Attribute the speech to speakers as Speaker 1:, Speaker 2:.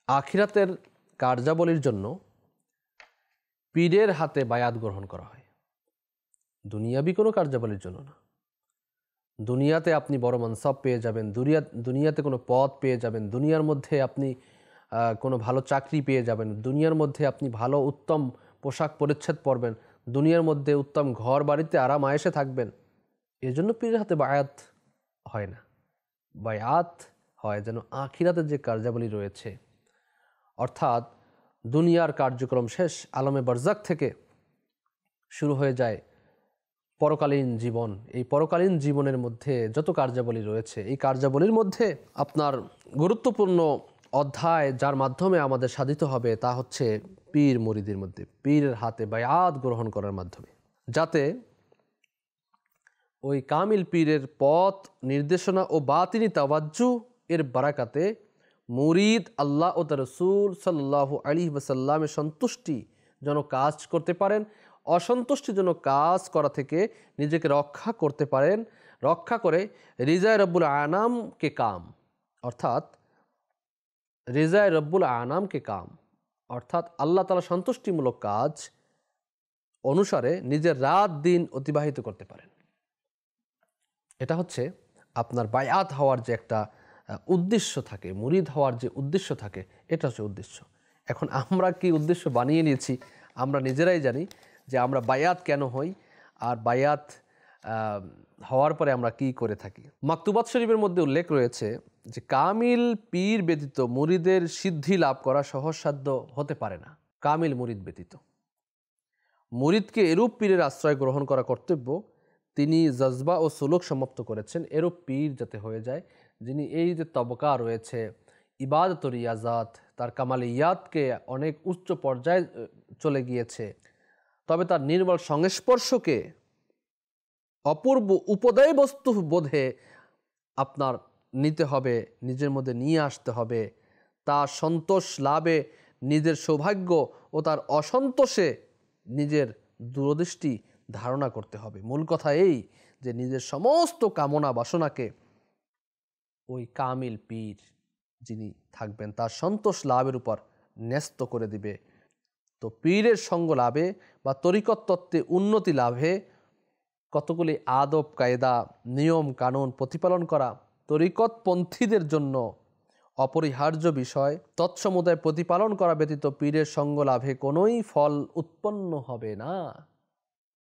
Speaker 1: আখিরাতের কার্যাবলীর জন্য পীরের হাতে বায়াত গ্রহণ করা হয়, দুনিয়াবি কোনো কার্যাবলীর জন্য না। দুনিয়াতে আপনি বড় মানসাব পেয়ে যাবেন, দুনিয়াতে কোনো পদ পেয়ে যাবেন, দুনিয়ার মধ্যে আপনি কোনো ভালো চাকরি পেয়ে যাবেন, দুনিয়ার মধ্যে আপনি ভালো উত্তম পোশাক পরিচ্ছদ পরবেন, দুনিয়ার মধ্যে উত্তম ঘর বাড়িতে আরাম আয়েশে থাকবেন। এজন্য পীরের হাতে বায়াত হয় না। বায়াত হয় যেন আখিরাতের যে কার্যাবলী রয়েছে, অর্থাৎ দুনিয়ার কার্যক্রম শেষ, আলমে বারজাক থেকে শুরু হয়ে যায় পরকালীন জীবন। এই পরকালীন জীবনের মধ্যে যত কার্যাবলী রয়েছে, এই কার্যাবলীর মধ্যে আপনার গুরুত্বপূর্ণ অধ্যায় যার মাধ্যমে আমাদের সাধিত হবে তা হচ্ছে পীর মুরিদের মধ্যে পীরের হাতে বায়াত গ্রহণ করার মাধ্যমে, যাতে ওই কামিল পীরের পথ নির্দেশনা ও বাতিনি তাওয়াজ্জু এর বারাকাতে মুরিদ আল্লাহ ও তার রাসূল সাল্লাল্লাহু আলাইহি ওয়াসাল্লামের সন্তুষ্টি যেন কাজ করতে পারেন, অসন্তুষ্টিজনক কাজ করা থেকে নিজেকে রক্ষা করতে পারেন, রক্ষা করে রিজায় রব্বুল আনামকে কাম, অর্থাৎ রিজায় রব্বুল আনামকে কাম অর্থাৎ আল্লাহ তাআলা সন্তুষ্টিমূলক কাজ অনুসারে নিজের রাত দিন অতিবাহিত করতে পারেন। এটা হচ্ছে আপনার বায়াত হওয়ার যে একটা উদ্দেশ্য থাকে, মুরিদ হওয়ার যে উদ্দেশ্য থাকে, এটা হচ্ছে উদ্দেশ্য। এখন আমরা কি উদ্দেশ্য বানিয়ে নিয়েছি আমরা নিজেরাই জানি, যে আমরা বায়াত কেন হই আর বায়াত হওয়ার পরে আমরা কি করে থাকি। মাকতুবাত শরীফের মধ্যে উল্লেখ রয়েছে যে কামিল পীর ব্যতীত মুরিদের সিদ্ধি লাভ করা সহজসাধ্য হতে পারে না। কামিল মুরিদ ব্যতীত মুরিদকে এরূপ পীরের আশ্রয় গ্রহণ করা কর্তব্য। তিনি জজবা ও সুলুক সমাপ্ত করেছেন এরূপ পীর যাতে হয়ে যায়, যিনি এই যে তবকা রয়েছে ইবাদত ও রিয়াজাত, তার কামালিয়াতকে অনেক উচ্চ পর্যায়ে চলে গিয়েছে, তবে তার নির্মল সংস্পর্শকে অপূর্ব উপদয় বস্তু বোধে আপনার নিতে হবে, নিজের মধ্যে নিয়ে আসতে হবে। তার সন্তোষ লাভে নিজের সৌভাগ্য ও তার অসন্তোষে নিজের দূরদৃষ্টি ধারণা করতে হবে। মূল কথা এই যে নিজের সমস্ত কামনা বাসনাকে ওই কামিল পীর যিনি থাকবেন তার সন্তোষ লাভের উপর ন্যস্ত করে দিবে। তো পীরের সঙ্গ লাভে বা তরিকত তত্ত্বে উন্নতি লাভে কতগুলি আদব কায়দা নিয়ম কানুন প্রতিপালন করা তরিকতপন্থীদের জন্য অপরিহার্য বিষয়। তৎসমুদায় প্রতিপালন করা ব্যতীত পীরের সঙ্গ লাভে কোনোই ফল উৎপন্ন হবে না।